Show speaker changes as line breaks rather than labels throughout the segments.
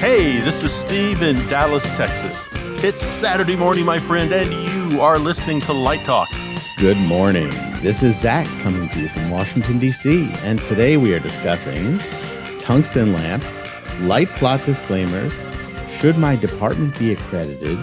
Hey, this is Steve in Dallas, Texas. It's Saturday morning, my friend, and you are listening to Light Talk.
Good morning. This is Zach coming to you from Washington, D.C., and today we are discussing tungsten lamps, light plot disclaimers, should my department be accredited,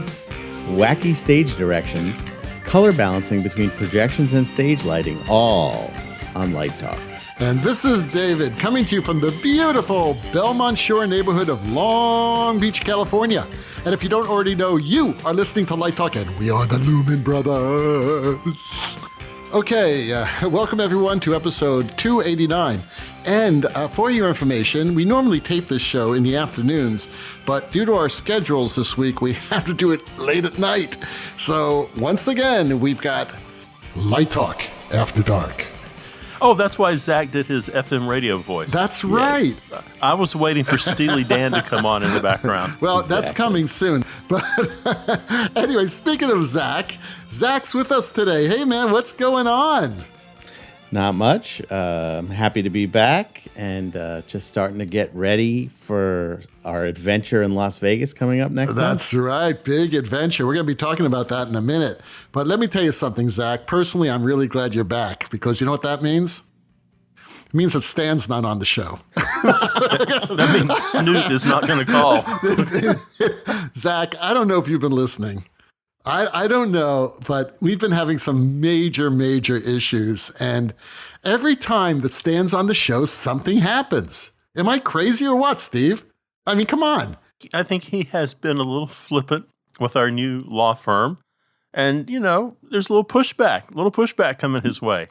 wacky stage directions, color balancing between projections and stage lighting, all on Light Talk.
And this is David coming to you from the beautiful Belmont Shore neighborhood of Long Beach, California. And if you don't already know, you are listening to Light Talk, and we are the Lumen Brothers. Okay, welcome everyone to episode 289. And for your information, we normally tape this show in the afternoons, but due to our schedules this week, we have to do it late at night. So once again, we've got Light Talk After Dark.
Oh, that's why Zach did his FM radio voice.
That's right.
Yes. I was waiting for Steely Dan to come on in the background.
Well, That's coming soon. But anyway, speaking of Zach, Zach's with us today. Hey, man, what's going on?
Not much. I'm happy to be back and just starting to get ready for our adventure in Las Vegas coming up next month.
That's right. Big adventure. We're going to be talking about that in a minute. But let me tell you something, Zach. Personally, I'm really glad you're back because you know what that means? It means that Stan's not on the show.
That means Snoot is not going to call.
Zach, I don't know if you've been listening. I don't know, but we've been having some major issues. And every time that Stan's on the show, something happens. Am I crazy or what, Steve? I mean, come on.
I think he has been a little flippant with our new law firm. And, you know, there's a little pushback coming his way.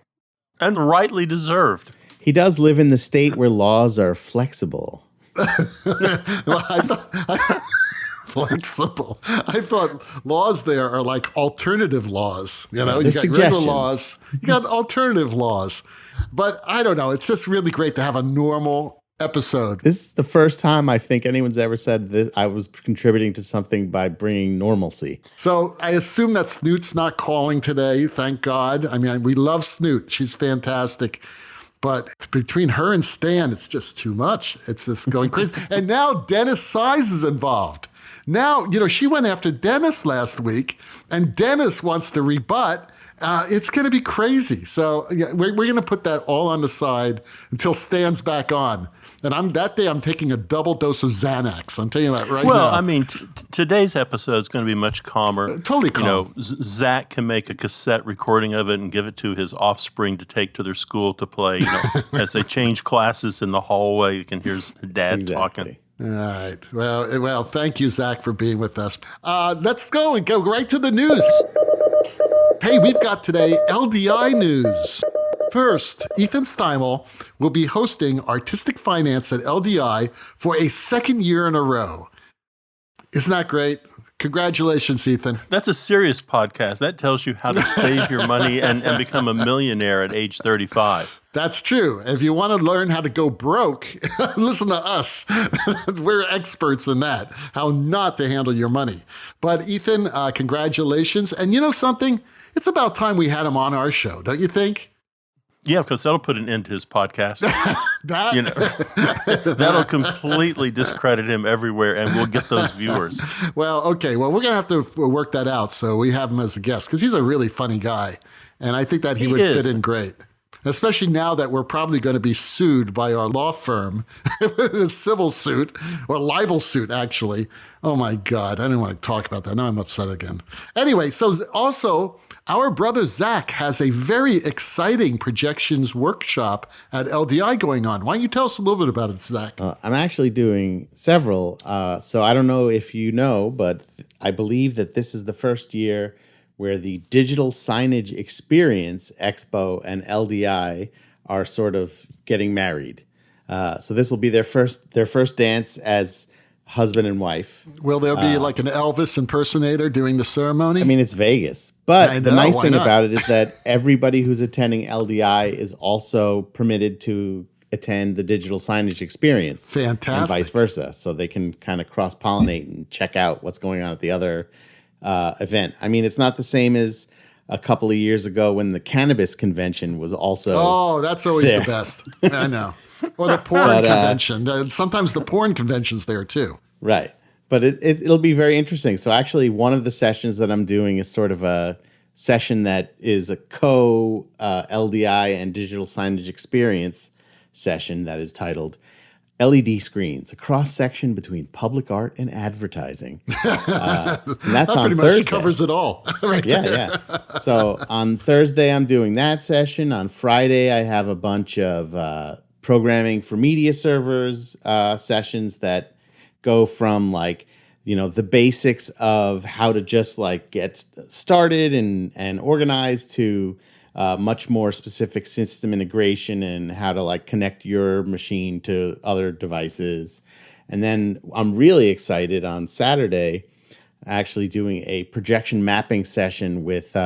And rightly deserved.
He does live in the state where laws are flexible.
Well, flexible. I thought laws there are like alternative laws. You know, you got regular laws, you got alternative laws. But I don't know. It's just really great to have a normal episode.
This is the first time I think anyone's ever said this. I was contributing to something by bringing normalcy.
So I assume that Snoot's not calling today. Thank God. I mean, we love Snoot. She's fantastic. But between her and Stan, it's just too much. It's just going crazy. And now Dennis Size is involved. Now, you know, she went after Dennis last week, and Dennis wants to rebut. It's going to be crazy. So yeah, we're going to put that all on the side until Stan's back on. And that day I'm taking a double dose of Xanax. I'm telling you that right now.
Well, I mean, today's episode is going to be much calmer.
Totally calm.
You know, Zach can make a cassette recording of it and give it to his offspring to take to their school to play. You know, as they change classes in the hallway, you can hear his dad talking.
All right. Well, thank you, Zach, for being with us. Let's go right to the news. Hey, we've got today LDI news. First, Ethan Steimel will be hosting Artistic Finance at LDI for a second year in a row. Isn't that great? Congratulations, Ethan.
That's a serious podcast. That tells you how to save your money and become a millionaire at age 35.
That's true. If you want to learn how to go broke, listen to us. We're experts in that, how not to handle your money. But Ethan, congratulations. And you know something? It's about time we had him on our show, don't you think?
Yeah, because that'll put an end to his podcast. You know, that'll completely discredit him everywhere, and we'll get those viewers.
Well, okay. Well, we're going to have to work that out. So we have him as a guest because he's a really funny guy. And I think that he would fit in great. Especially now that we're probably going to be sued by our law firm in a civil suit or libel suit, actually. Oh, my God. I didn't want to talk about that. Now I'm upset again. Anyway, so also, our brother Zach has a very exciting projections workshop at LDI going on. Why don't you tell us a little bit about it, Zach?
I'm actually doing several. So I don't know if you know, but I believe that this is the first year where the Digital Signage Experience Expo and LDI are sort of getting married. So this will be their first dance as husband and wife.
Will there be like an Elvis impersonator doing the ceremony?
I mean, it's Vegas. But the nice thing about it is that everybody who's attending LDI is also permitted to attend the Digital Signage Experience.
Fantastic.
And vice versa. So they can kind of cross-pollinate and check out what's going on at the other event. I mean, it's not the same as a couple of years ago when the cannabis convention was also
Oh, that's always
there.
the best. I know. Or the porn convention. Sometimes the porn convention's there too.
Right. But it'll be very interesting. So actually, one of the sessions that I'm doing is sort of a session that is a LDI and digital signage experience session that is titled LED Screens, a cross-section between public art and advertising. And that's on
pretty
Thursday.
much covers it all. Right there.
Yeah. So on Thursday, I'm doing that session. On Friday, I have a bunch of programming for media servers sessions that go from like, the basics of how to just like get started and organized to much more specific system integration and how to like connect your machine to other devices. And then I'm really excited on Saturday, actually doing a projection mapping session with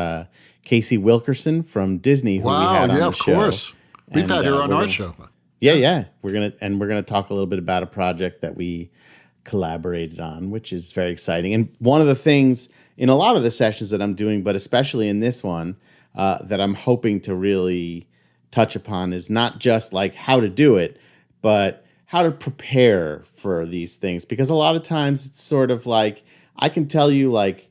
Casey Wilkerson from Disney, who we had on the show.
Of course. We've had her on our show.
Yeah. We're gonna talk a little bit about a project that we collaborated on, which is very exciting. And one of the things in a lot of the sessions that I'm doing, but especially in this one, that I'm hoping to really touch upon is not just like how to do it, but how to prepare for these things. Because a lot of times it's sort of like, I can tell you like,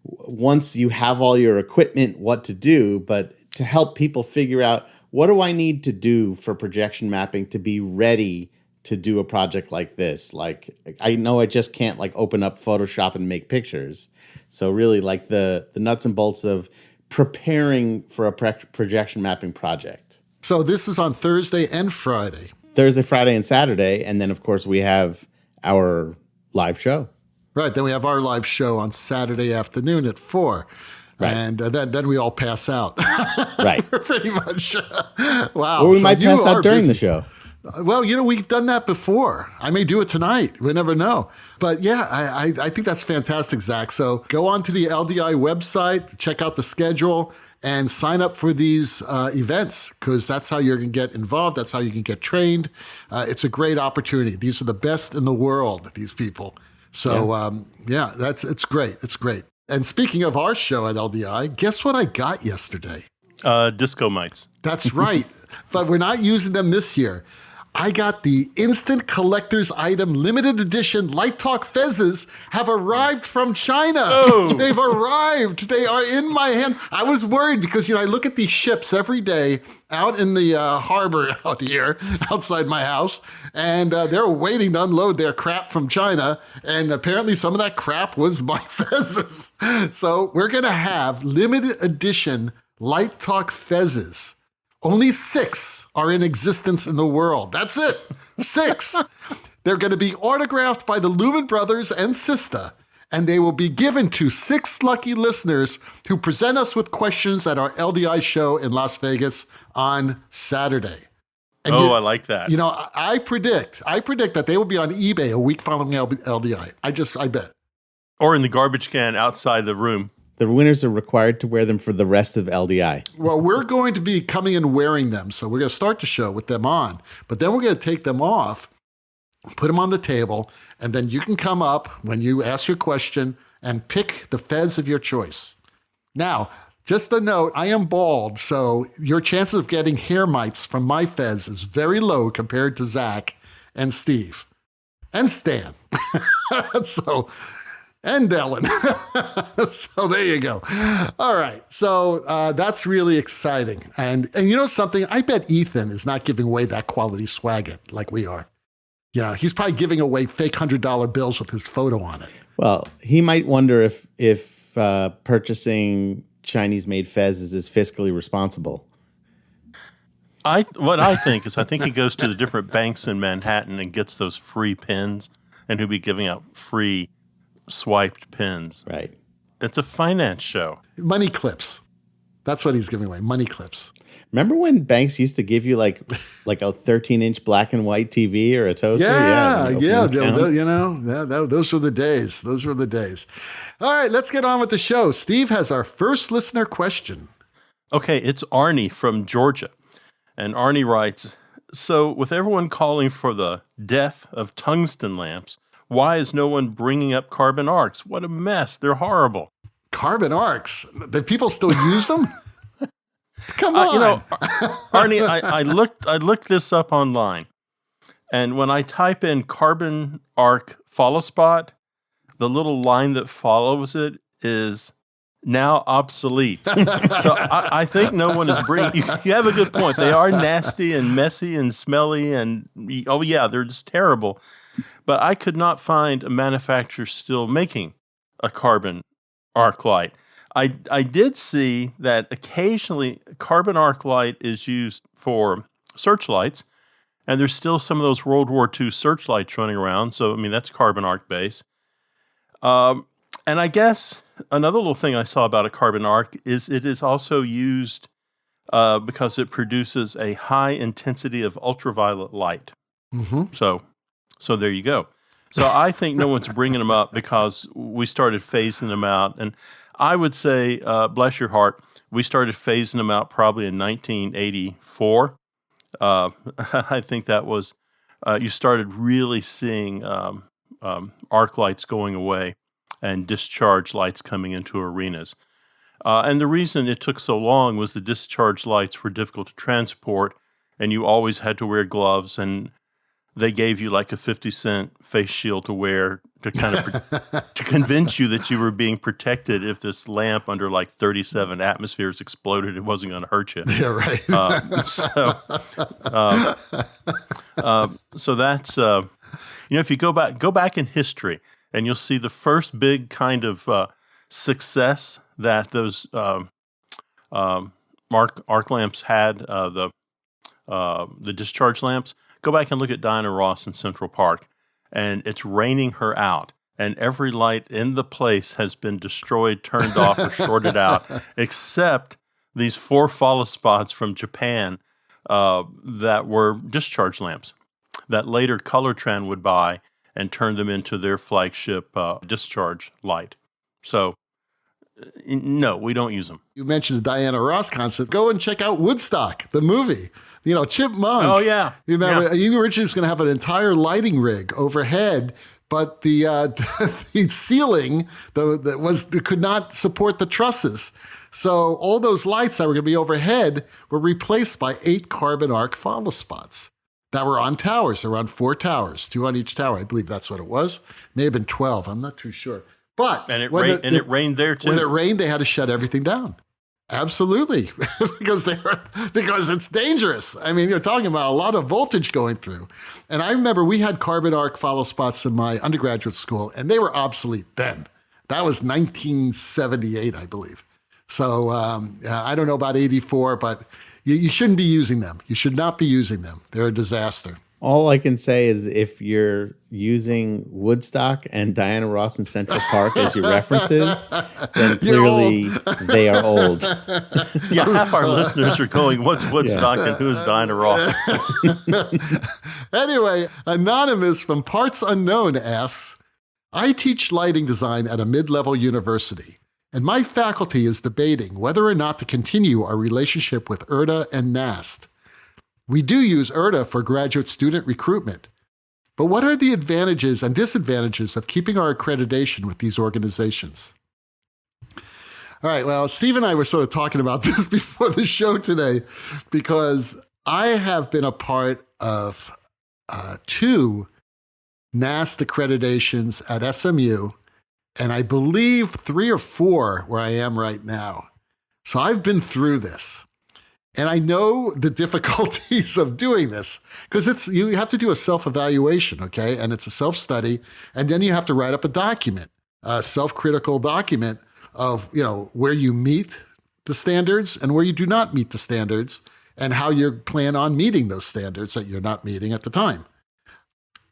once you have all your equipment, what to do, but to help people figure out what do I need to do for projection mapping to be ready to do a project like this. Like, I know I just can't like open up Photoshop and make pictures. So really like the nuts and bolts of preparing for a projection mapping project.
So this is on Thursday and Friday.
Thursday, Friday, and Saturday. And then, of course, we have our live show.
Right. Then we have our live show on Saturday afternoon at 4. Right. And then we all pass out.
Right.
Pretty much. Wow.
Or we might pass out during the show.
Well, we've done that before. I may do it tonight. We never know. But yeah, I think that's fantastic, Zach. So go on to the LDI website, check out the schedule, and sign up for these events, because that's how you're going to get involved. That's how you can get trained. It's a great opportunity. These are the best in the world, these people. So it's great. It's great. And speaking of our show at LDI, guess what I got yesterday?
Disco mites.
That's right. But we're not using them this year. I got the instant collector's item limited edition Light Talk Fezzes have arrived from China.
Oh.
They've arrived. They are in my hand. I was worried because, I look at these ships every day out in the harbor out here outside my house, and they're waiting to unload their crap from China. And apparently some of that crap was my Fezzes. So we're going to have limited edition Light Talk Fezzes. Only 6 are in existence in the world. That's it. 6. They're going to be autographed by the Lumen Brothers and Sista, and they will be given to 6 lucky listeners who present us with questions at our LDI show in Las Vegas on Saturday. And
I like that.
I predict that they will be on eBay a week following LDI. I bet.
Or in the garbage can outside the room.
The winners are required to wear them for the rest of LDI.
Well, we're going to be coming and wearing them. So we're going to start the show with them on. But then we're going to take them off, put them on the table, and then you can come up when you ask your question and pick the fez of your choice. Now, just a note, I am bald, so your chances of getting hair mites from my fez is very low compared to Zach and Steve and Stan. And Ellen. So there you go. All right. So that's really exciting. And you know something? I bet Ethan is not giving away that quality swagget like we are. He's probably giving away fake $100 bills with his photo on it.
Well, he might wonder if purchasing Chinese-made fezzes is fiscally responsible.
What I think he goes to the different banks in Manhattan and gets those free pins, and he'll be giving out free swiped pins.
Right.
It's a finance show.
Money clips. That's what he's giving away. Money clips.
Remember when banks used to give you like a 13-inch black and white TV or a toaster?
Yeah. Those were the days. Those were the days. All right, let's get on with the show. Steve has our first listener question.
Okay, it's Arnie from Georgia. And Arnie writes, so with everyone calling for the death of tungsten lamps, why is no one bringing up carbon arcs? What a mess. They're horrible.
Carbon arcs? Do people still use them? Come on.
Arnie, I looked this up online. And when I type in carbon arc follow spot, the little line that follows it is now obsolete. So I think no one is bringing. You have a good point. They are nasty and messy and smelly, and oh yeah, they're just terrible. But I could not find a manufacturer still making a carbon arc light. I did see that occasionally carbon arc light is used for searchlights, and there's still some of those World War II searchlights running around. So I mean that's carbon arc base. And I guess another little thing I saw about a carbon arc is it is also used because it produces a high intensity of ultraviolet light.
Mm-hmm.
So there you go. So I think no one's bringing them up because we started phasing them out. And I would say, bless your heart, we started phasing them out probably in 1984. I think that was, you started really seeing arc lights going away and discharge lights coming into arenas. And the reason it took so long was the discharge lights were difficult to transport, and you always had to wear gloves, and they gave you like a 50-cent face shield to wear to kind of to convince you that you were being protected if this lamp under like 37 atmospheres exploded, it wasn't going to hurt you.
Yeah, right.
So that's if you go back in history, and you'll see the first big kind of success that those arc lamps had, the discharge lamps. Go back and look at Diana Ross in Central Park, and it's raining her out, and every light in the place has been destroyed, turned off, or shorted out, except these 4 follow spots from Japan that were discharge lamps that later Colortran would buy and turn them into their flagship discharge light. So, no, we don't use them.
You mentioned the Diana Ross concept. Go and check out Woodstock, the movie. Chipmunk.
Oh, yeah.
You remember, you originally was going to have an entire lighting rig overhead, but the the ceiling could not support the trusses. So all those lights that were going to be overhead were replaced by 8 carbon arc follow spots that were on towers. There were on 4 towers, 2 on each tower. I believe that's what it was. May have been 12. I'm not too sure. But
it rained there too.
When it rained, they had to shut everything down. Absolutely, because it's dangerous. I mean, you're talking about a lot of voltage going through. And I remember we had carbon arc follow spots in my undergraduate school, and they were obsolete then. That was 1978, I believe. So I don't know about 84, but you shouldn't be using them. You should not be using them. They're a disaster.
All I can say is if you're using Woodstock and Diana Ross in Central Park as your references, then clearly they are old.
Yeah, half our listeners are going, what's Woodstock and who's Diana Ross?
Anyway, Anonymous from Parts Unknown asks, I teach lighting design at a mid-level university, and my faculty is debating whether or not to continue our relationship with IRTA and NAST. We do use IRTA for graduate student recruitment, but what are the advantages and disadvantages of keeping our accreditation with these organizations? All right, well, Steve and I were sort of talking about this before the show today because I have been a part of 2 NAST accreditations at SMU, and I believe 3 or 4 where I am right now. So I've been through this. And I know the difficulties of doing this because you have to do a self-evaluation, okay? And it's a self-study. And then you have to write up a document, a self-critical document of, where you meet the standards and where you do not meet the standards and how you plan on meeting those standards that you're not meeting at the time.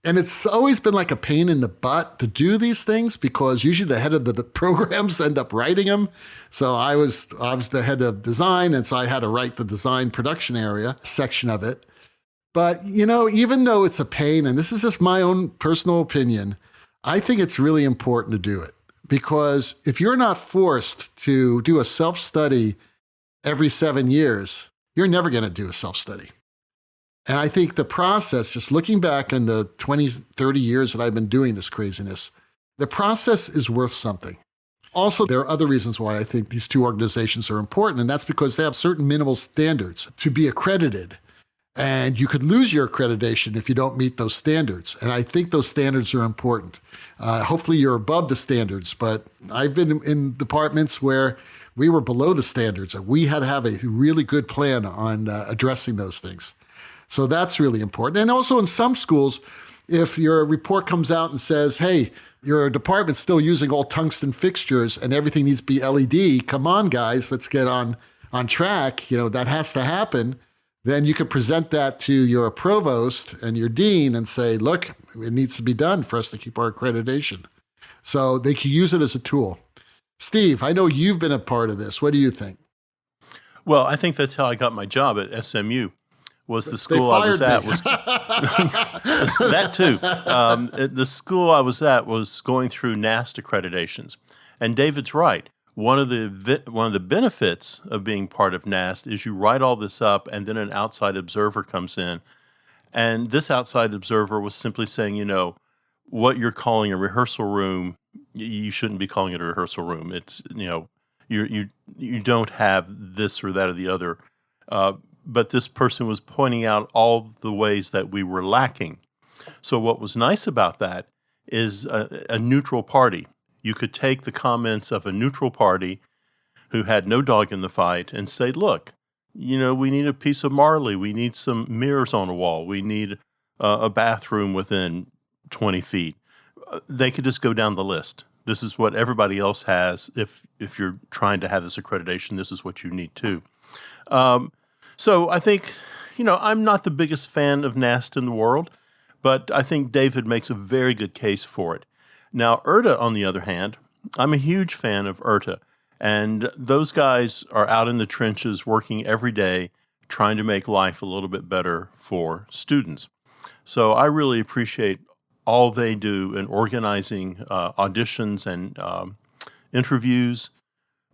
And it's always been like a pain in the butt to do these things because usually the head of the programs end up writing them. So I was the head of design, and so I had to write the design production area section of it. But, even though it's a pain, and this is just my own personal opinion, I think it's really important to do it. Because if you're not forced to do a self-study every 7 years, you're never going to do a self-study. And I think the process, just looking back in the 20, 30 years that I've been doing this craziness, the process is worth something. Also, there are other reasons why I think these 2 organizations are important, and that's because they have certain minimal standards to be accredited. And you could lose your accreditation if you don't meet those standards. And I think those standards are important. Hopefully you're above the standards, but I've been in departments where we were below the standards, and we had to have a really good plan on addressing those things. So that's really important. And also in some schools, if your report comes out and says, hey, your department's still using all tungsten fixtures and everything needs to be LED, come on, guys, let's get on track. That has to happen. Then you could present that to your provost and your dean and say, look, it needs to be done for us to keep our accreditation. So they can use it as a tool. Steve, I know you've been a part of this. What do you think?
Well, I think that's how I got my job at SMU. Was the school I was at was that too. The school I was at was going through NAST accreditations, and David's right. One of the benefits of being part of NAST is you write all this up, and then an outside observer comes in, and this outside observer was simply saying, what you're calling a rehearsal room, you shouldn't be calling it a rehearsal room. It's you don't have this or that or the other. But this person was pointing out all the ways that we were lacking. So what was nice about that is a neutral party. You could take the comments of a neutral party who had no dog in the fight and say, look, we need a piece of Marley. We need some mirrors on a wall. We need a bathroom within 20 feet. They could just go down the list. This is what everybody else has. If you're trying to have this accreditation, this is what you need too. So I think, I'm not the biggest fan of NAST in the world, but I think David makes a very good case for it. Now, IRTA, on the other hand, I'm a huge fan of IRTA, and those guys are out in the trenches working every day trying to make life a little bit better for students. So I really appreciate all they do in organizing auditions and interviews,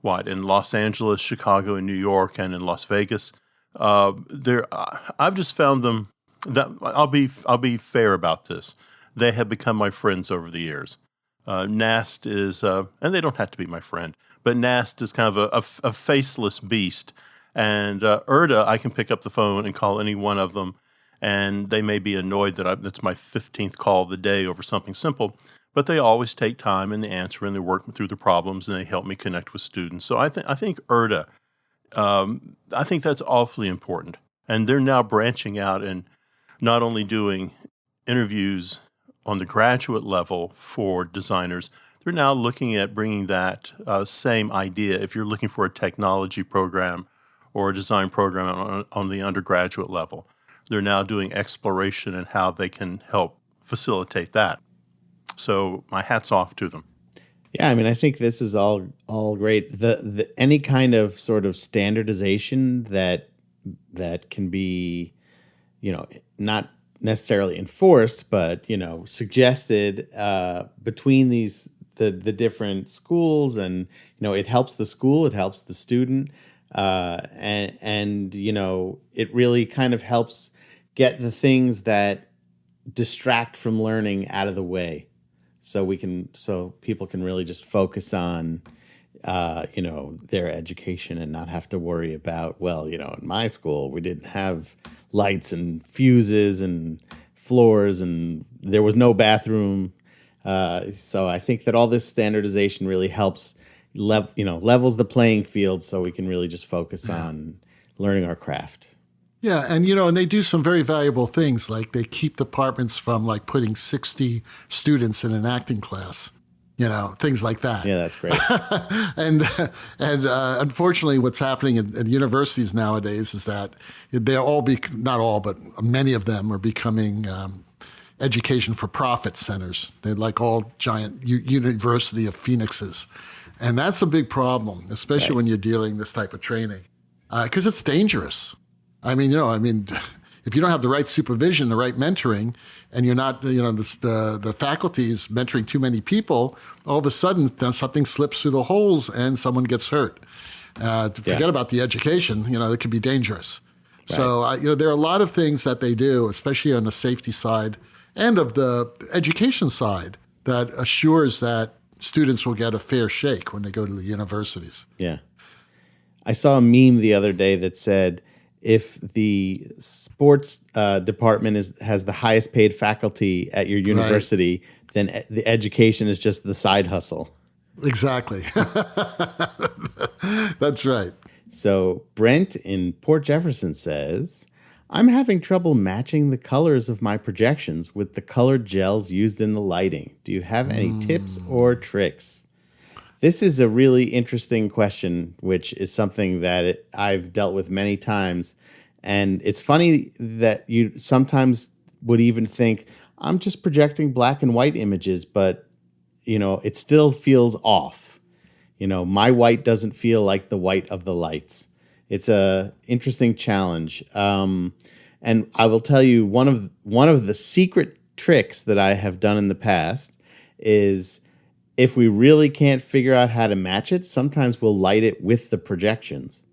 in Los Angeles, Chicago, and New York, and in Las Vegas. I've just found them that I'll be fair about this. They have become my friends over the years. NAST is, and they don't have to be my friend, but NAST is kind of a faceless beast. And IRTA, I can pick up the phone and call any one of them, and they may be annoyed that that's my 15th call of the day over something simple, but they always take time and they answer and they work through the problems and they help me connect with students. So I think IRTA. I think that's awfully important. And they're now branching out and not only doing interviews on the graduate level for designers, they're now looking at bringing that same idea. If you're looking for a technology program or a design program on the undergraduate level, they're now doing exploration and how they can help facilitate that. So my hat's off to them.
Yeah, I think this is all great. The any kind of sort of standardization that can be, not necessarily enforced, but suggested between the different schools, and it helps the school, it helps the student, and it really kind of helps get the things that distract from learning out of the way. So people can really just focus on, their education and not have to worry about, in my school, we didn't have lights and fuses and floors and there was no bathroom. So I think that all this standardization really helps, levels the playing field so we can really just focus on learning our craft.
Yeah, and they do some very valuable things, like they keep departments from putting 60 students in an acting class, things like that.
Yeah, that's great.
and unfortunately, what's happening at universities nowadays is that not all, but many of them are becoming education for profit centers. They're like all giant University of Phoenixes. And that's a big problem, especially when you're dealing this type of training, because it's dangerous. If you don't have the right supervision, the right mentoring, and you're not, the faculty is mentoring too many people, all of a sudden something slips through the holes and someone gets hurt. Forget about the education, it can be dangerous. Right. So, there are a lot of things that they do, especially on the safety side and of the education side, that assures that students will get a fair shake when they go to the universities.
Yeah. I saw a meme the other day that said, if the sports department has the highest paid faculty at your university, then the education is just the side hustle.
Exactly. That's right.
So Brent in Port Jefferson says, I'm having trouble matching the colors of my projections with the colored gels used in the lighting. Do you have any tips or tricks? This is a really interesting question, which is something that I've dealt with many times. And it's funny that you sometimes would even think, I'm just projecting black and white images, but, it still feels off. My white doesn't feel like the white of the lights. It's a interesting challenge. And I will tell you, one of the secret tricks that I have done in the past is, if we really can't figure out how to match it, sometimes we'll light it with the projections,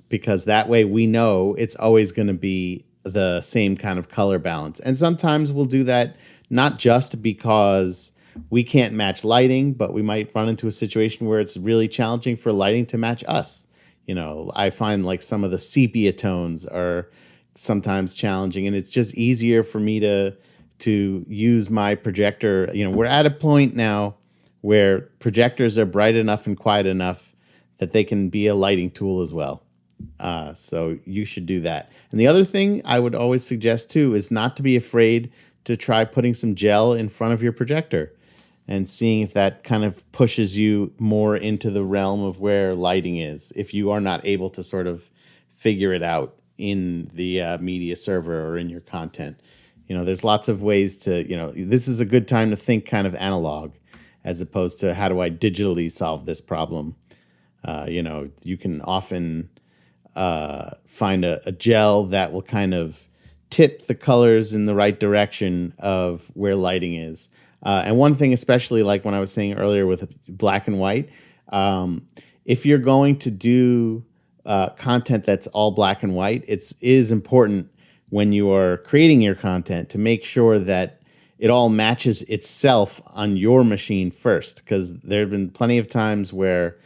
because that way we know it's always going to be the same kind of color balance. And sometimes we'll do that not just because we can't match lighting, but we might run into a situation where it's really challenging for lighting to match us. I find like some of the sepia tones are sometimes challenging, and it's just easier for me to use my projector. We're at a point now where projectors are bright enough and quiet enough that they can be a lighting tool as well. So you should do that. And the other thing I would always suggest too is not to be afraid to try putting some gel in front of your projector and seeing if that kind of pushes you more into the realm of where lighting is, if you are not able to sort of figure it out in the media server or in your content. There's lots of ways to, this is a good time to think kind of analog as opposed to how do I digitally solve this problem. You can often find a gel that will kind of tip the colors in the right direction of where lighting is. And one thing, especially like when I was saying earlier with black and white, if you're going to do content that's all black and white, it is important when you are creating your content to make sure that it all matches itself on your machine first. Because there have been plenty of times where,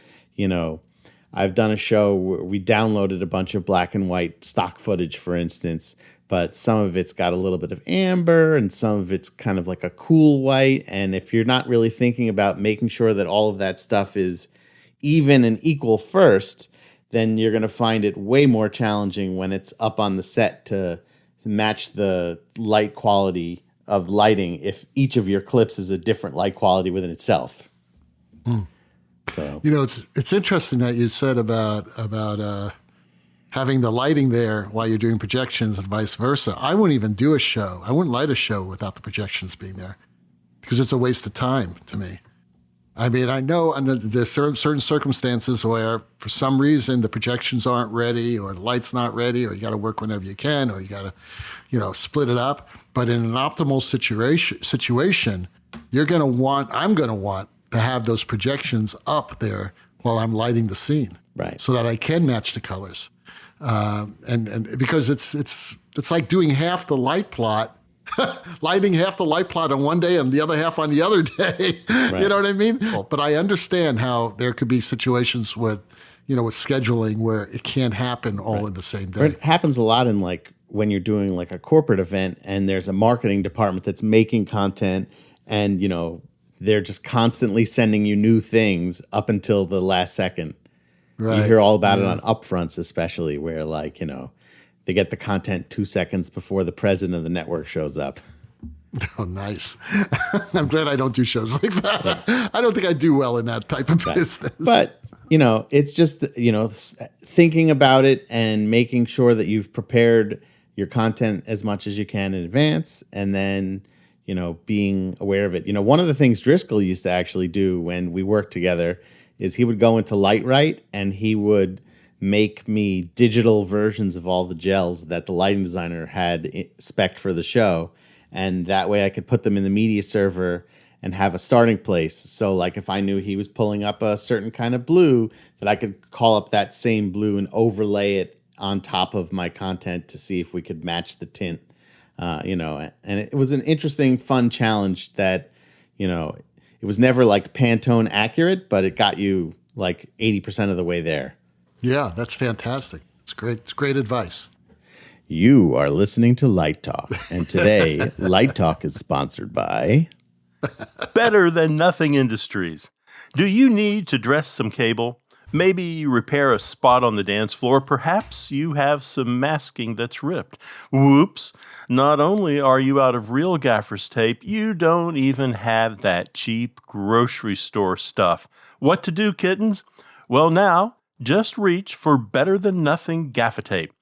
I've done a show where we downloaded a bunch of black and white stock footage, for instance, but some of it's got a little bit of amber and some of it's kind of like a cool white. And if you're not really thinking about making sure that all of that stuff is even and equal first, then you're going to find it way more challenging when it's up on the set to match the light quality of lighting if each of your clips is a different light quality within itself. So
it's interesting that you said about having the lighting there while you're doing projections and vice versa. I wouldn't even do a show. I wouldn't light a show without the projections being there because it's a waste of time to me. I mean, I know there's certain circumstances where for some reason the projections aren't ready or the light's not ready or you got to work whenever you can or you got to, split it up. But in an optimal situation, I'm going to want to have those projections up there while I'm lighting the scene.
Right.
So that I can match the colors. And because it's like doing half the light plot, lighting half the light plot on one day and the other half on the other day. Right. You know what I mean? But I understand how there could be situations with scheduling where it can't happen all in the same day.
It happens a lot in like when you're doing like a corporate event and there's a marketing department that's making content and, they're just constantly sending you new things up until the last second. Right. You hear all about it on upfronts, especially where like, they get the content 2 seconds before the president of the network shows up.
Oh, nice. I'm glad I don't do shows like that. Yeah. I don't think I do well in that type of business.
But, it's just, thinking about it and making sure that you've prepared your content as much as you can in advance and then, being aware of it. One of the things Driscoll used to actually do when we worked together is he would go into Lightright and he would make me digital versions of all the gels that the lighting designer had spec'd for the show. And that way I could put them in the media server and have a starting place. So like if I knew he was pulling up a certain kind of blue, that I could call up that same blue and overlay it on top of my content to see if we could match the tint. And it was an interesting, fun challenge that, it was never like Pantone accurate, but it got you like 80% of the way there.
Yeah, that's fantastic. It's great. It's great advice.
You are listening to Light Talk, and today Light Talk is sponsored by
Better Than Nothing Industries. Do you need to dress some cable? Maybe repair a spot on the dance floor. Perhaps you have some masking that's ripped. Whoops. Not only are you out of real gaffer's tape, you don't even have that cheap grocery store stuff. What to do, kittens? Well, now, just reach for Better Than Nothing gaffer tape.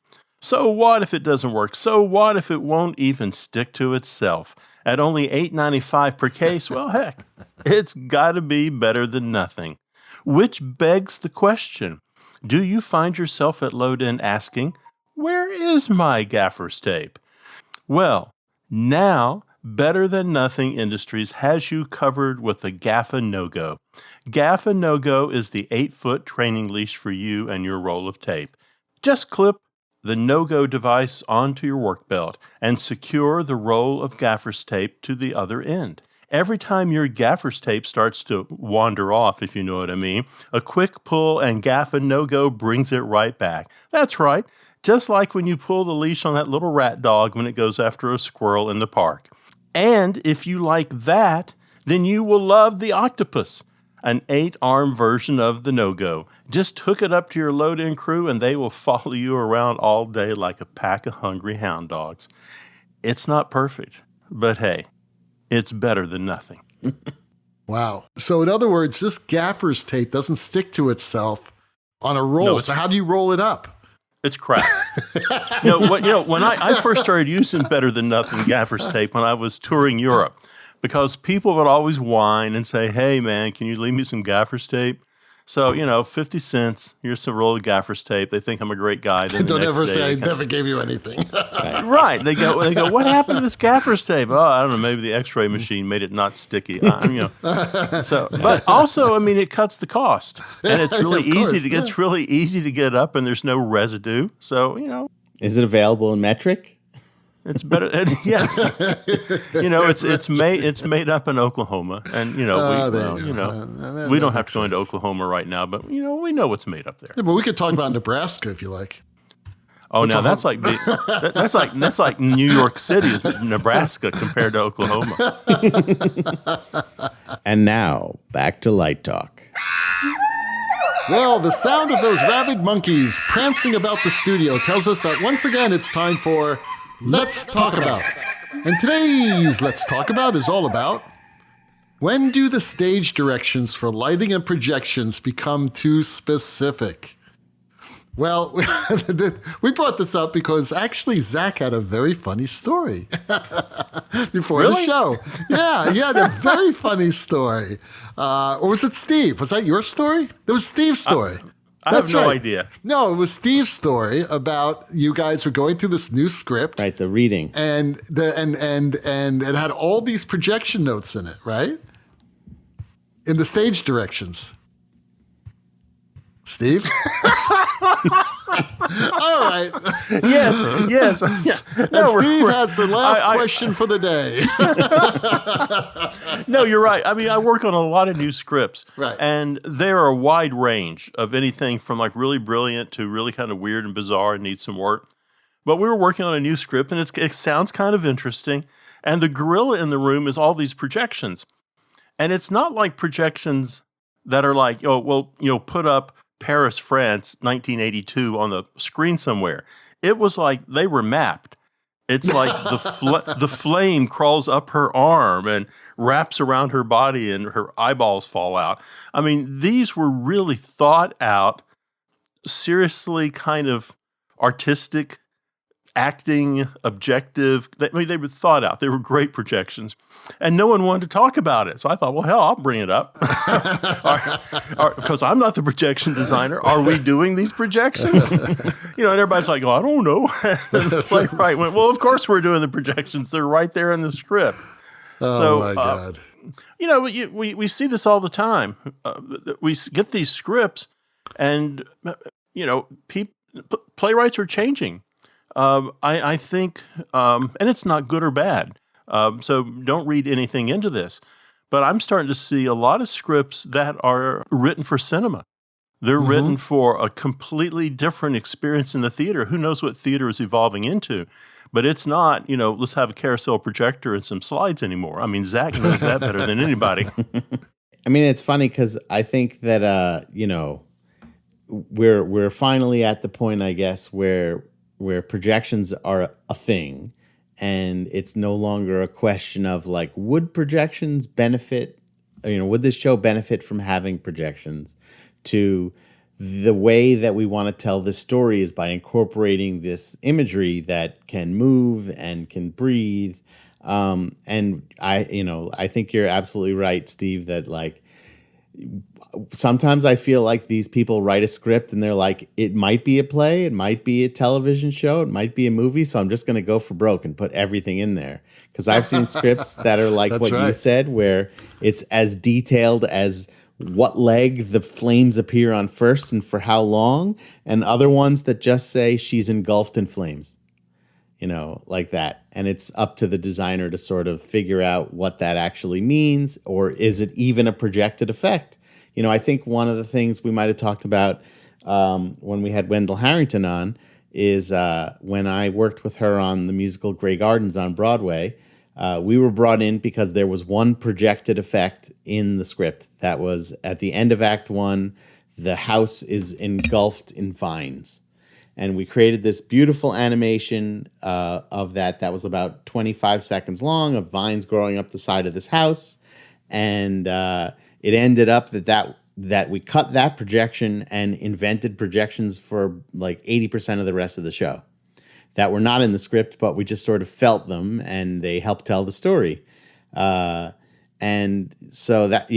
So what if it doesn't work? So what if it won't even stick to itself? At only $8.95 per case, well, heck, it's got to be better than nothing. Which begs the question, do you find yourself at load-in asking, where is my gaffer's tape? Well, now Better Than Nothing Industries has you covered with the Gaffa No-Go. Gaffa No-Go is the 8-foot training leash for you and your roll of tape. Just clip the No-Go device onto your work belt and secure the roll of gaffer's tape to the other end. Every time your gaffer's tape starts to wander off, if you know what I mean, a quick pull and Gaffa No-Go brings it right back. That's right, just like when you pull the leash on that little rat dog when it goes after a squirrel in the park. And if you like that, then you will love the Octopus, an 8-arm version of the No-Go. Just hook it up to your load-in crew and they will follow you around all day like a pack of hungry hound dogs. It's not perfect, but hey, it's better than nothing.
Wow. So in other words, this gaffer's tape doesn't stick to itself on a roll.
No,
so how do you roll it up?
It's crap. When I first started using Better Than Nothing gaffer's tape when I was touring Europe, because people would always whine and say, hey, man, can you leave me some gaffer's tape? So, 50 cents, here's some roll of gaffer's tape. They think I'm a great guy. Then
Don't ever say I never gave you anything.
Right. They go, what happened to this gaffer's tape? Oh, I don't know. Maybe the x-ray machine made it not sticky. But also, it cuts the cost. And it's really it's really easy to get up and there's no residue. So,
Is it available in metric?
It's better. Yes, it's made up in Oklahoma, and we don't have to go into Oklahoma right now, but we know what's made up there.
Yeah, but we could talk about Nebraska if you like.
Oh, now that's like New York City is Nebraska compared to Oklahoma.
And now back to Light Talk.
Well, the sound of those rabid monkeys prancing about the studio tells us that once again it's time for Let's Talk About. And today's Let's Talk About is all about when do the stage directions for lighting and projections become too specific? Well, we brought this up because actually Zach had a very funny story before the show. Yeah, he had a very funny story. Or was it Steve? Was that your story? It was Steve's story.
I have no idea.
No, it was Steve's story about you guys were going through this new script.
Right, the reading.
And it had all these projection notes in it, right? In the stage directions. Steve? All right.
Yes. Yeah.
No, Steve has the last question for the day.
No, you're right. I work on a lot of new scripts.
Right.
And there are a wide range of anything from like really brilliant to really kind of weird and bizarre and needs some work. But we were working on a new script and it sounds kind of interesting. And the gorilla in the room is all these projections. And it's not like projections that are like, put up Paris, France, 1982 on the screen somewhere. It was like they were mapped. It's like the flame crawls up her arm and wraps around her body and her eyeballs fall out. These were really thought out, seriously kind of artistic, acting, objective. They were thought out. They were great projections. And no one wanted to talk about it. So I thought, well, hell, I'll bring it up. Because I'm not the projection designer. Are we doing these projections? And everybody's like, oh, I don't know. And the playwright went, well, of course we're doing the projections. They're right there in the script.
Oh, my God.
We see this all the time. We get these scripts and, playwrights are changing. I think, and it's not good or bad. So don't read anything into this. But I'm starting to see a lot of scripts that are written for cinema. They're written for a completely different experience in the theater. Who knows what theater is evolving into? But it's not, let's have a carousel projector and some slides anymore. I mean, Zach knows that better than anybody.
I mean, it's funny because I think that we're finally at the point, I guess, where projections are a thing, and it's no longer a question of like, would projections benefit? Would this show benefit from having projections? To the way that we want to tell this story is by incorporating this imagery that can move and can breathe. And I think you're absolutely right, Steve, that like sometimes I feel like these people write a script and they're like, it might be a play, it might be a television show, it might be a movie, so I'm just going to go for broke and put everything in there. Because I've seen scripts that are like what you said, where it's as detailed as what leg the flames appear on first and for how long, and other ones that just say she's engulfed in flames, like that. And it's up to the designer to sort of figure out what that actually means, or is it even a projected effect? I think one of the things we might have talked about when we had Wendell Harrington on is when I worked with her on the musical Grey Gardens on Broadway. We were brought in because there was one projected effect in the script that was at the end of Act 1, the house is engulfed in vines. And we created this beautiful animation of that was about 25 seconds long, of vines growing up the side of this house. And it ended up that we cut that projection and invented projections for like 80% of the rest of the show that were not in the script, but we just sort of felt them, and they helped tell the story. And so that,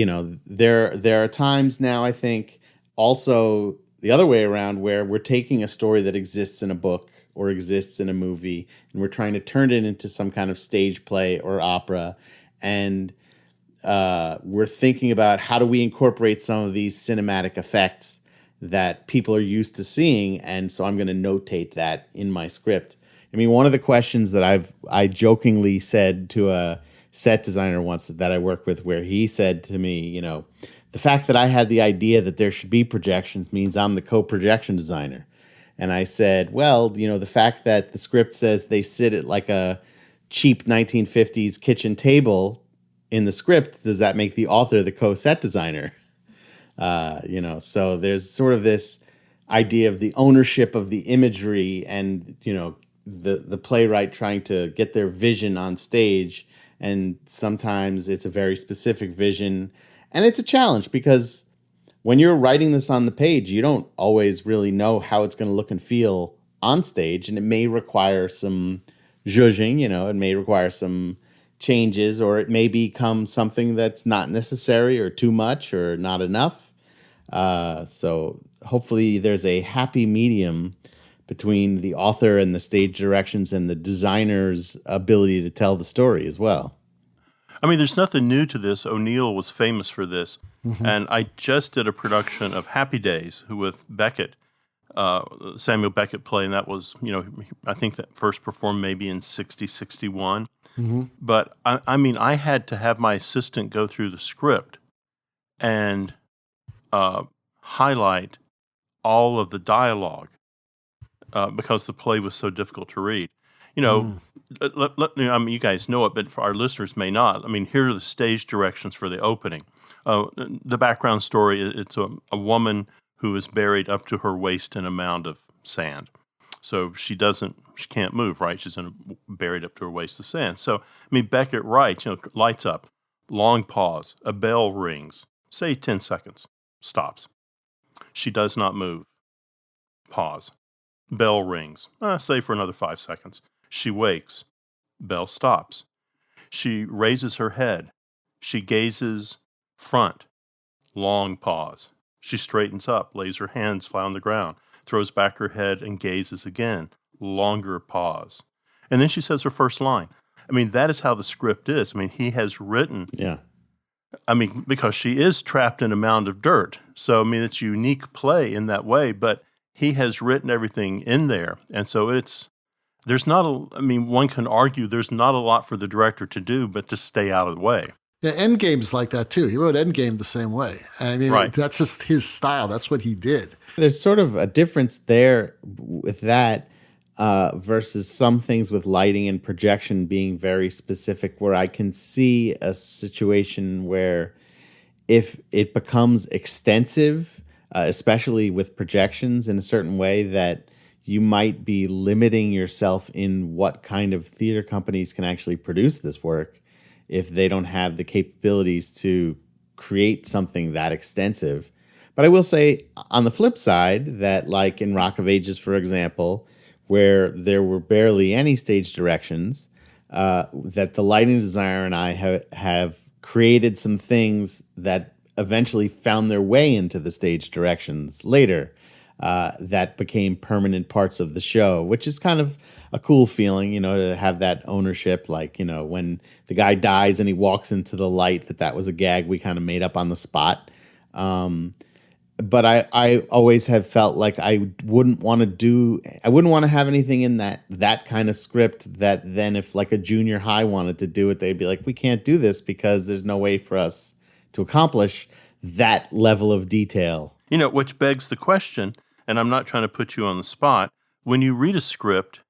there are times now, I think, also the other way around, where we're taking a story that exists in a book or exists in a movie, and we're trying to turn it into some kind of stage play or opera. And we're thinking about how do we incorporate some of these cinematic effects that people are used to seeing, and so I'm going to notate that in my script. I mean, one of the questions that I jokingly said to a set designer once that I worked with, where he said to me, the fact that I had the idea that there should be projections means I'm the co-projection designer. And I said, well, the fact that the script says they sit at like a cheap 1950s kitchen table in the script, does that make the author the co-set designer? So there's sort of this idea of the ownership of the imagery, and the playwright trying to get their vision on stage, and sometimes it's a very specific vision, and it's a challenge because when you're writing this on the page, you don't always really know how it's going to look and feel on stage, and it may require some zhuzhing, it may require some changes, or it may become something that's not necessary or too much or not enough. So hopefully there's a happy medium between the author and the stage directions and the designer's ability to tell the story as well.
I mean, there's nothing new to this. O'Neill was famous for this. And I just did a production of Happy Days with Beckett, Samuel Beckett play, and that was, I think that first performed maybe in 60, 61. But I mean, I had to have my assistant go through the script and highlight all of the dialogue because the play was so difficult to read. I mean, you guys know it, but for our listeners may not. I mean, here are the stage directions for the opening. The background story, it's a woman who is buried up to her waist in a mound of sand. So she can't move, right? She's buried up to her waist of sand. So, I mean, Beckett writes, lights up, long pause, a bell rings, say 10 seconds, stops. She does not move. Pause. Bell rings, say for another 5 seconds. She wakes. Bell stops. She raises her head. She gazes front. Long pause. She straightens up, lays her hands flat on the ground, throws back her head and gazes again. Longer pause. And then she says her first line. I mean, that is how the script is. I mean, he has written.
Yeah.
I mean, because she is trapped in a mound of dirt. So, I mean, it's a unique play in that way, but he has written everything in there. And so one can argue there's not a lot for the director to do, but to stay out of the way.
Yeah, Endgame's like that too. He wrote Endgame the same way. I mean,
Right.
that's just his style. That's what he did.
There's sort of a difference there with that versus some things with lighting and projection being very specific, where I can see a situation where if it becomes extensive, especially with projections in a certain way, that you might be limiting yourself in what kind of theater companies can actually produce this work if they don't have the capabilities to create something that extensive. But I will say, on the flip side, that like in Rock of Ages, for example, where there were barely any stage directions, that the lighting designer and I have created some things that eventually found their way into the stage directions later, that became permanent parts of the show, which is kind of a cool feeling, to have that ownership. Like, when the guy dies and he walks into the light, that was a gag we kind of made up on the spot. But I always have felt like I wouldn't want to have anything in that kind of script that then if like a junior high wanted to do it, they'd be like, we can't do this because there's no way for us to accomplish that level of detail.
Which begs the question, and I'm not trying to put you on the spot, when you read a script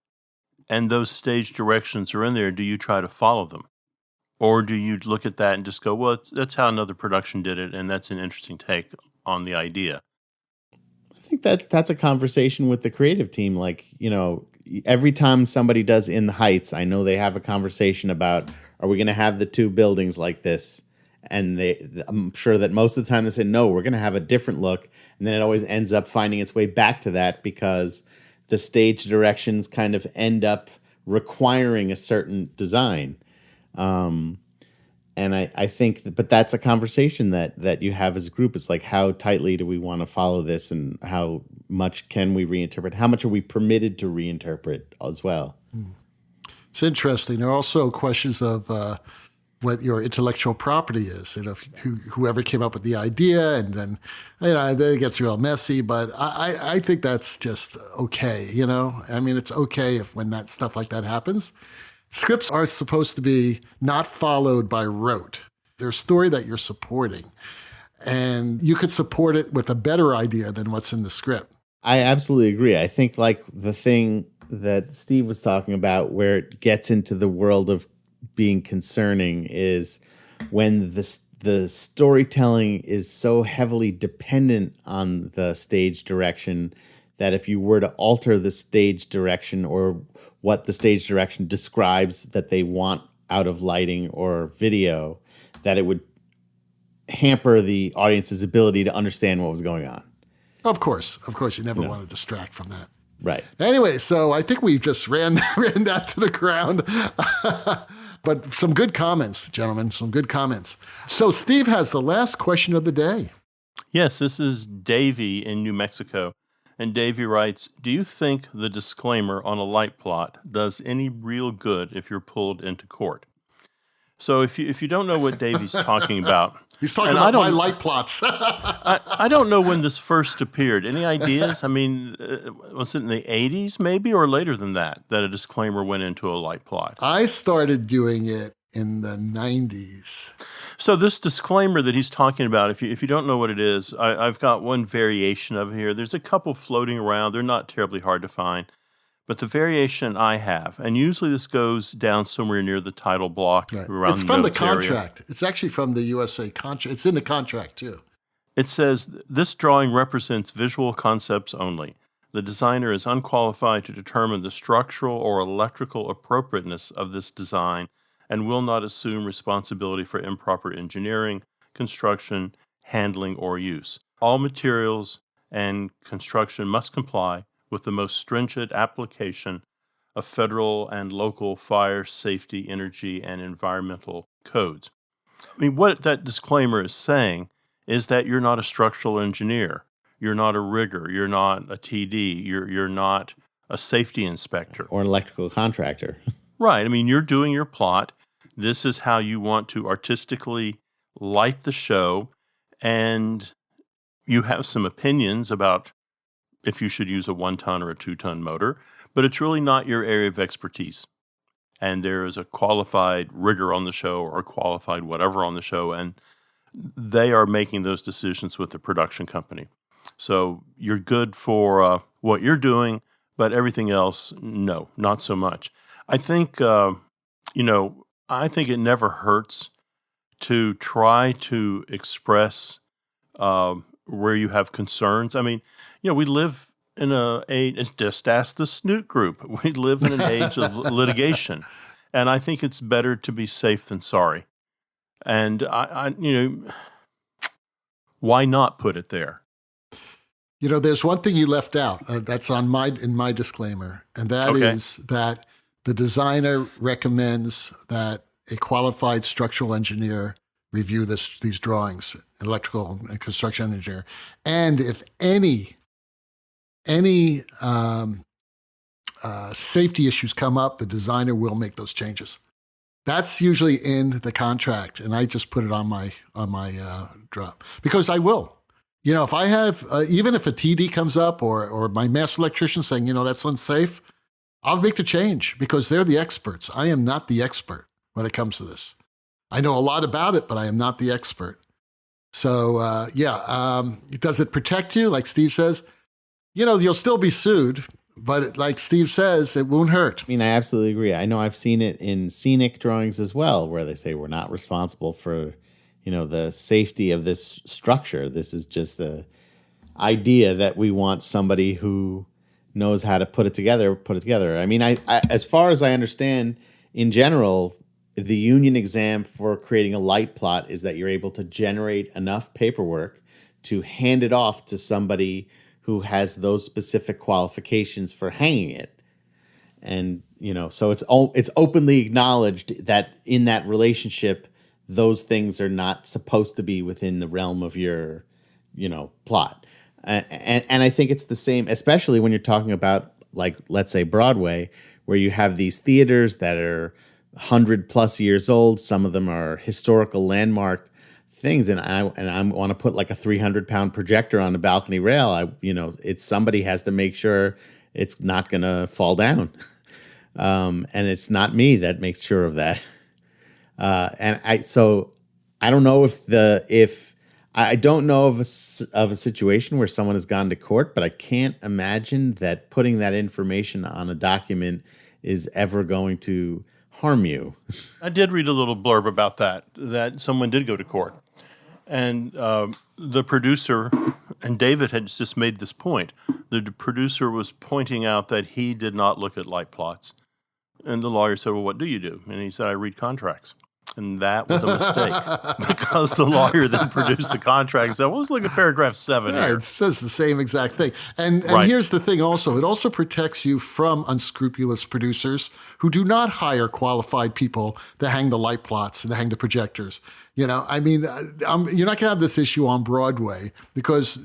and those stage directions are in there, do you try to follow them? Or do you look at that and just go, well, that's how another production did it, and that's an interesting take on the idea?
I think that's a conversation with the creative team. Like, every time somebody does In the Heights, I know they have a conversation about, are we going to have the two buildings like this? And I'm sure that most of the time they say, no, we're going to have a different look. And then it always ends up finding its way back to that because the stage directions kind of end up requiring a certain design. And I think, but that's a conversation that you have as a group. It's like, how tightly do we want to follow this, and how much can we reinterpret? How much are we permitted to reinterpret as well?
It's interesting. There are also questions of what your intellectual property is. Whoever came up with the idea, and then then it gets real messy. But I think that's just okay. I mean, it's okay when that stuff like that happens. Scripts are supposed to be not followed by rote. They're a story that you're supporting. And you could support it with a better idea than what's in the script.
I absolutely agree. I think like the thing that Steve was talking about where it gets into the world of being concerning is when the storytelling is so heavily dependent on the stage direction that if you were to alter the stage direction or what the stage direction describes that they want out of lighting or video, that it would hamper the audience's ability to understand what was going on.
Of course, you never want to distract from that.
Right.
Anyway, so I think we just ran that to the ground. But some good comments, gentlemen, some good comments. So Steve has the last question of the day.
Yes, this is Davey in New Mexico. And Davey writes, do you think the disclaimer on a light plot does any real good if you're pulled into court? So if you don't know what Davey's talking about.
He's talking about my light plots.
I don't know when this first appeared. Any ideas? I mean, was it in the 80s maybe, or later than that a disclaimer went into a light plot?
I started doing it in the 90s.
So this disclaimer that he's talking about, if you don't know what it is, I've got one variation of it here. There's a couple floating around. They're not terribly hard to find. But the variation I have, and usually this goes down somewhere near the title block.
Right.
Around
it's from the
notes area.
contract. It's actually from the USA contract. It's in the contract too.
It says, this drawing represents visual concepts only. The designer is unqualified to determine the structural or electrical appropriateness of this design and will not assume responsibility for improper engineering, construction, handling, or use. All materials and construction must comply with the most stringent application of federal and local fire, safety, energy, and environmental codes. I mean, what that disclaimer is saying is that you're not a structural engineer, you're not a rigger, you're not a TD, you're not a safety inspector.
Or an electrical contractor.
Right. I mean, you're doing your plot. This is how you want to artistically light the show, and you have some opinions about if you should use a 1-ton or a 2-ton motor, but it's really not your area of expertise. and there is a qualified rigger on the show or a qualified whatever on the show, and they are making those decisions with the production company. So you're good for what you're doing, but everything else, no, not so much. I think, I think it never hurts to try to express where you have concerns. I mean, we live in a age, just ask the Snoot Group. We live in an age of litigation, and I think it's better to be safe than sorry. And why not put it there?
There's one thing you left out that's in my disclaimer, and that is that the designer recommends that a qualified structural engineer review these drawings, an electrical and construction engineer, and if any safety issues come up, the designer will make those changes. That's usually in the contract, and I just put it on my drop because I will. If I have, even if a TD comes up or my master electrician saying, that's unsafe, I'll make the change because they're the experts. I am not the expert when it comes to this. I know a lot about it, but I am not the expert. So, does it protect you? Like Steve says, you'll still be sued, but like Steve says, it won't hurt.
I mean, I absolutely agree. I know I've seen it in scenic drawings as well, where they say we're not responsible for the safety of this structure. This is just the idea that we want somebody who knows how to put it together. I mean, I as far as I understand, in general, the union exam for creating a light plot is that you're able to generate enough paperwork to hand it off to somebody who has those specific qualifications for hanging it. And, so it's openly acknowledged that in that relationship, those things are not supposed to be within the realm of your, plot. And I think it's the same, especially when you're talking about, like, let's say Broadway, where you have these theaters that are 100+ years old. Some of them are historical landmark things. And I want to put like a 300-pound projector on the balcony rail. Somebody has to make sure it's not going to fall down. And it's not me that makes sure of that. So I don't know I don't know of a situation where someone has gone to court, but I can't imagine that putting that information on a document is ever going to harm you.
I did read a little blurb about that someone did go to court. And the producer, and David had just made this point, the producer was pointing out that he did not look at light plots. And the lawyer said, well, what do you do? And he said, I read contracts. And that was a mistake because the lawyer then produced the contract and said, well, let's look at paragraph 7 here.
It says the same exact thing. And
Right.
Here's the thing also. It also protects you from unscrupulous producers who do not hire qualified people to hang the light plots and to hang the projectors. You're not going to have this issue on Broadway because,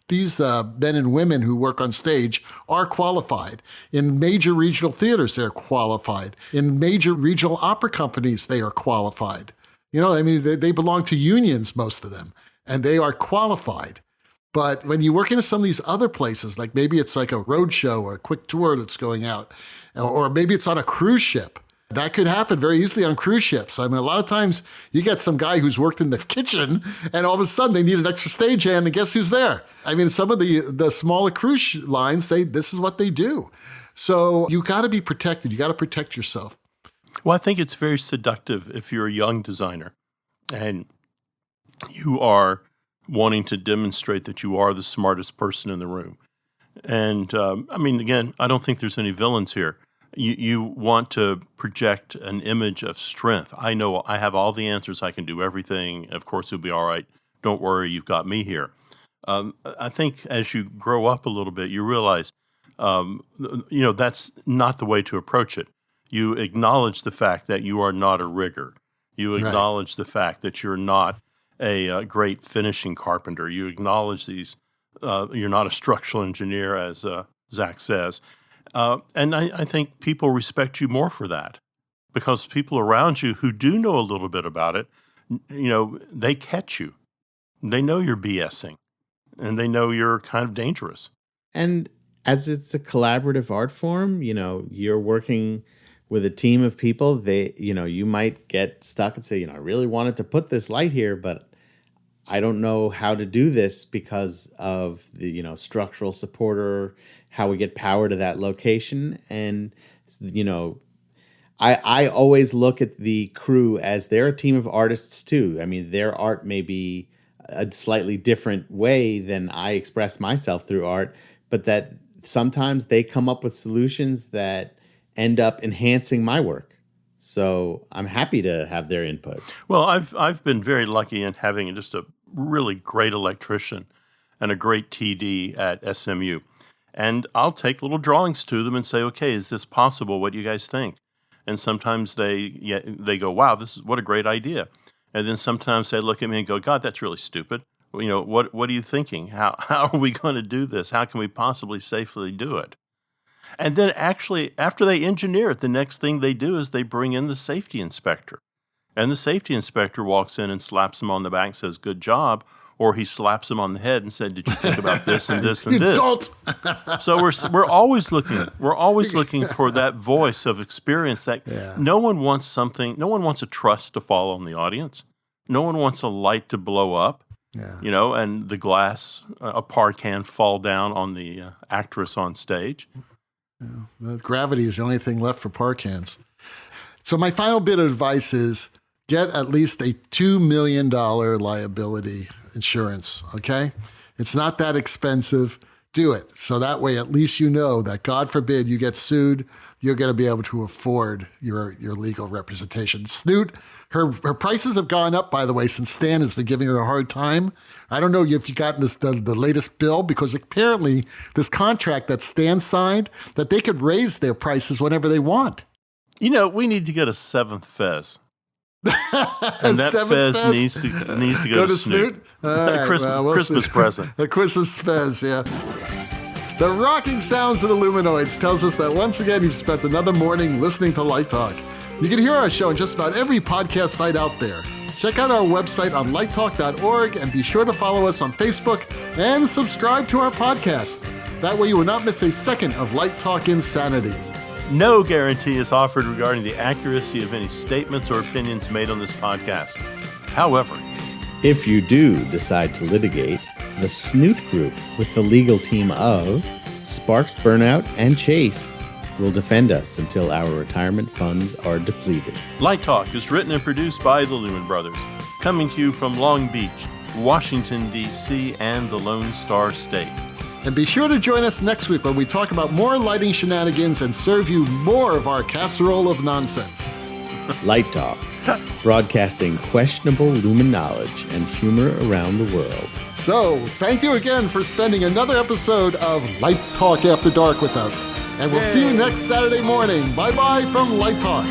these men and women who work on stage are qualified. In major regional theaters, they're qualified. In major regional opera companies, they are qualified. They belong to unions, most of them, and they are qualified. But when you work into some of these other places, like maybe it's like a road show or a quick tour that's going out, or maybe it's on a cruise ship, that could happen very easily on cruise ships. I mean, a lot of times you get some guy who's worked in the kitchen and all of a sudden they need an extra stagehand and guess who's there? I mean, some of the smaller cruise lines, this is what they do. So you got to be protected. You got to protect yourself.
Well, I think it's very seductive if you're a young designer and you are wanting to demonstrate that you are the smartest person in the room. And again, I don't think there's any villains here. You want to project an image of strength. I know I have all the answers. I can do everything. Of course, it'll be all right. Don't worry, you've got me here. I think as you grow up a little bit, you realize, that's not the way to approach it. You acknowledge the fact that you are not a rigger. You acknowledge the fact that you're not a great finishing carpenter. You acknowledge you're not a structural engineer, as Zach says. And I think people respect you more for that because people around you who do know a little bit about it, they catch you. They know you're BSing and they know you're kind of dangerous.
And as it's a collaborative art form, you're working with a team of people, you might get stuck and say, I really wanted to put this light here, but I don't know how to do this because of the, structural support or how we get power to that location. And, I always look at the crew as they're a team of artists too. I mean, their art may be a slightly different way than I express myself through art, but that sometimes they come up with solutions that end up enhancing my work. So I'm happy to have their input.
Well, I've been very lucky in having just a really great electrician and a great TD at SMU. And I'll take little drawings to them and say, okay, is this possible? What do you guys think? And sometimes they go, wow, what a great idea. And then sometimes they look at me and go, God, that's really stupid. What are you thinking? How are we going to do this? How can we possibly safely do it? And then actually, after they engineer it, the next thing they do is they bring in the safety inspector. And the safety inspector walks in and slaps him on the back and says, good job. Or he slaps him on the head and said, did you think about this and this and this? So we're always looking for that voice of experience that no one wants a truss to fall on the audience. No one wants a light to blow up. And the glass, a par can fall down on the actress on stage.
The gravity is the only thing left for par cans. So my final bit of advice is get at least a $2 million liability insurance, okay? It's not that expensive. Do it. So that way, at least you know that, God forbid, you get sued, you're going to be able to afford your legal representation. Snoot, her prices have gone up, by the way, since Stan has been giving her a hard time. I don't know if you got the latest bill, because apparently this contract that Stan signed, that they could raise their prices whenever they want.
We need to get a seventh Fez. And that Fez needs to go to Snoot.
Right,
Christmas present.
A Christmas Fez, yeah. The rocking sounds of the Luminoids tells us that once again you've spent another morning listening to Light Talk. You can hear our show on just about every podcast site out there. Check out our website on lighttalk.org and be sure to follow us on Facebook and subscribe to our podcast. That way you will not miss a second of Light Talk insanity.
No guarantee is offered regarding the accuracy of any statements or opinions made on this podcast. However,
if you do decide to litigate, the Snoot Group, with the legal team of Sparks, Burnout, and Chase, will defend us until our retirement funds are depleted.
Light Talk is written and produced by the Lumen Brothers, coming to you from Long Beach, Washington, D.C., and the Lone Star State.
And be sure to join us next week when we talk about more lighting shenanigans and serve you more of our casserole of nonsense.
Light Talk, broadcasting questionable lumen knowledge and humor around the world.
So, thank you again for spending another episode of Light Talk After Dark with us. And we'll see you next Saturday morning. Bye-bye from Light Talk.